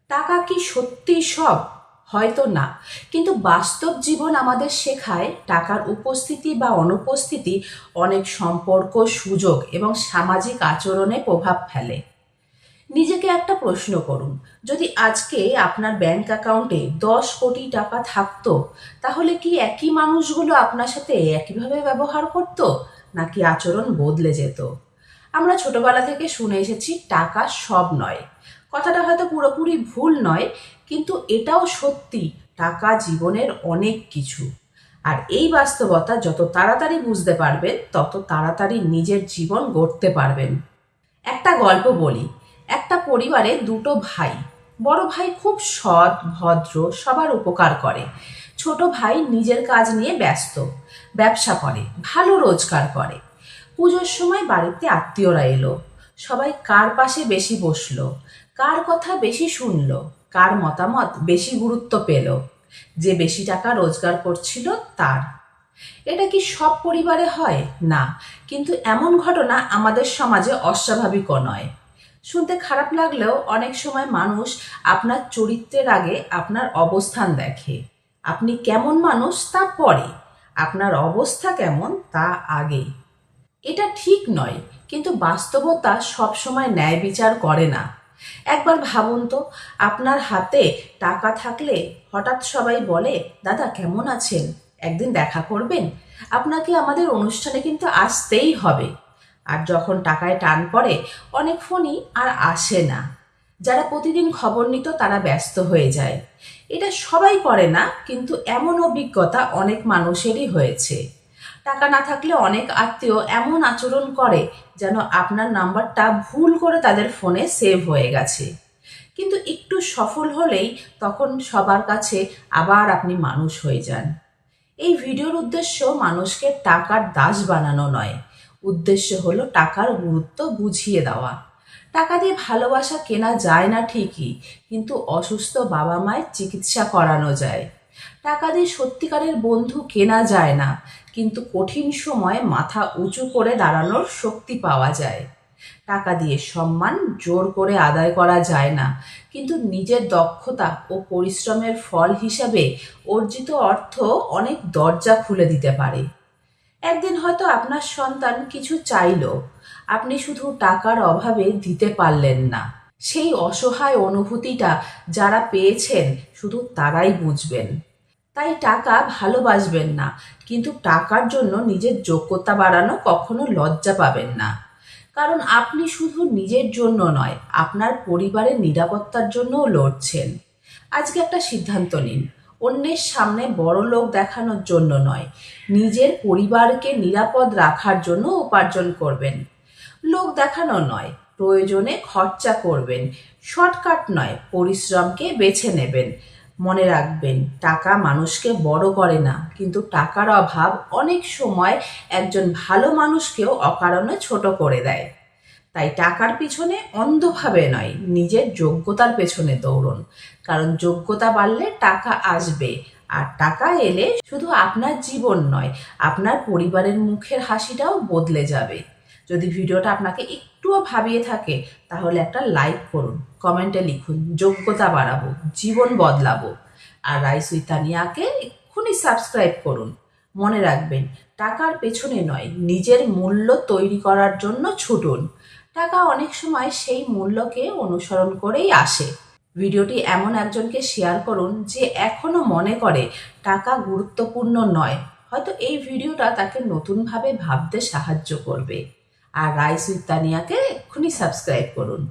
টাকা কি সত্যি সব? হয়তো না, কিন্তু বাস্তব জীবন আমাদের শেখায় টাকার উপস্থিতি বা অনুপস্থিতি অনেক সম্পর্ক, সুযোগ এবং সামাজিক আচরণে প্রভাব ফেলে। নিজেকে একটা প্রশ্ন করুন, যদি আজকে আপনার ব্যাংক অ্যাকাউন্টে 10 কোটি টাকা থাকতো, তাহলে কি একই মানুষগুলো আপনার সাথে একইভাবে ব্যবহার করতো, নাকি আচরণ বদলে যেত? আমরা ছোটবেলা থেকে শুনে এসেছি টাকা সব নয়। কথাটা হয়তো পুরোপুরি ভুল নয়, কিন্তু এটাও সত্যি, টাকা জীবনের অনেক কিছু। আর এই বাস্তবতা যত তাড়াতাড়ি বুঝতে পারবেন, তত তাড়াতাড়ি নিজের জীবন গড়তে পারবেন। একটা গল্প বলি। একটা পরিবারে দুটো ভাই। বড় ভাই খুব সৎ, ভদ্র, সবার উপকার করে। ছোট ভাই নিজের কাজ নিয়ে ব্যস্ত, ব্যবসা করে, ভালো রোজগার করে। পুজোর সময় বাড়িতে আত্মীয়রা এলো। সবাই কার পাশে বেশি বসলো, কার কথা বেশি শুনলো, কার মতামত বেশি গুরুত্ব পেল? যে বেশি টাকা রোজগার করছিল তার। এটা কি সব পরিবারে হয়? না, কিন্তু এমন ঘটনা আমাদের সমাজে অস্বাভাবিকও নয়। শুনতে খারাপ লাগলেও অনেক সময় মানুষ আপনার চরিত্রের আগে আপনার অবস্থান দেখে। আপনি কেমন মানুষ তা পরে, আপনার অবস্থা কেমন তা আগে। এটা ঠিক নয়, কিন্তু বাস্তবতা সবসময় ন্যায় বিচার করে না। একবার ভাবুন তো, আপনার হাতে টাকা থাকলে হঠাৎ সবাই বলে, দাদা কেমন আছেন, একদিন দেখা করবেন? আপনাকে আমাদের অনুষ্ঠানে কিন্তু আসতেই হবে। আর যখন টাকায় টান পড়ে, অনেক ফোনই আর আসে না। যারা প্রতিদিন খবর নিত তারা ব্যস্ত হয়ে যায়। এটা সবাই করে না, কিন্তু এমন অভিজ্ঞতা অনেক মানুষেরই হয়েছে। টাকা না থাকলে অনেক আত্মীয় এমন আচরণ করে যেন আপনার নাম্বারটা ভুল করে তাদের ফোনে সেভ হয়ে গেছে। কিন্তু একটু সফল হলেই তখন সবার কাছে আবার আপনি মানুষ হয়ে যান। এই ভিডিওর উদ্দেশ্য মানুষকে টাকার দাস বানানো নয়। উদ্দেশ্য হলো টাকার গুরুত্ব বুঝিয়ে দেওয়া। টাকা দিয়ে ভালোবাসা কেনা যায় না ঠিকই, কিন্তু অসুস্থ বাবা মায়ের চিকিৎসা করানো যায়। টাকা দিয়ে সত্যিকারের বন্ধু কেনা যায় না, কিন্তু কঠিন সময়ে মাথা উঁচু করে দাঁড়ানোর শক্তি পাওয়া যায়। টাকা দিয়ে সম্মান জোর করে আদায় করা যায় না, কিন্তু নিজের দক্ষতা ও পরিশ্রমের ফল হিসাবে অর্জিত অর্থ অনেক দরজা খুলে দিতে পারে। একদিন হয়তো আপনার সন্তান কিছু চাইলো, আপনি শুধু টাকার অভাবে দিতে পারলেন না। সেই অসহায় অনুভূতিটা যারা পেয়েছেন শুধু তারাই বুঝবেন। তাই টাকা ভালোবাসবেন না, কিন্তু টাকার জন্য নিজের যোগ্যতা বাড়ানো কখনো লজ্জা পাবেন না। কারণ আপনি শুধু নিজের জন্য নয়, আপনার পরিবারের নিরাপত্তার জন্যও লড়ছেন। আজকে একটা সিদ্ধান্ত নিন, অন্যের সামনে বড় লোক দেখানোর জন্য নয়, নিজের পরিবারকে নিরাপদ রাখার জন্য উপার্জন করবেন। লোক দেখানো নয়, প্রয়োজনে খরচা করবেন। শর্টকাট নয়, পরিশ্রমকে বেছে নেবেন। মনে রাখবেন, টাকা মানুষকে বড় করে না, কিন্তু টাকার অভাব অনেক সময় একজন ভালো মানুষকেও অকারণে ছোট করে দেয়। তাই টাকার পিছনে অন্ধভাবে নয়, নিজের যোগ্যতার পেছনে দৌড়ন। কারণ যোগ্যতা বাড়লে টাকা আসবে, আর টাকা এলে শুধু আপনার জীবন নয়, আপনার পরিবারের মুখের হাসিটাও বদলে যাবে। যদি ভিডিওটা আপনাকে একটুও ভাবিয়ে থাকে, তাহলে একটা লাইক করুন, কমেন্টে লিখুন যোগ্যতা বাড়াবো, জীবন বদলাবো। আর রাইস উইথ তানিয়াকে এক্ষুনি সাবস্ক্রাইব করুন। মনে রাখবেন, টাকার পেছনে নয়, নিজের মূল্য তৈরি করার জন্য ছুটুন। টাকা অনেক সময় সেই মূল্যকে অনুসরণ করেই আসে। ভিডিওটি এমন একজনকে শেয়ার করুন যে এখনো মনে করে টাকা গুরুত্বপূর্ণ নয়। হয়তো এই ভিডিওটা তাকে নতুনভাবে ভাবতে সাহায্য করবে। আর রাইস উইথ তানিয়াকে এক্ষুনি সাবস্ক্রাইব করুন।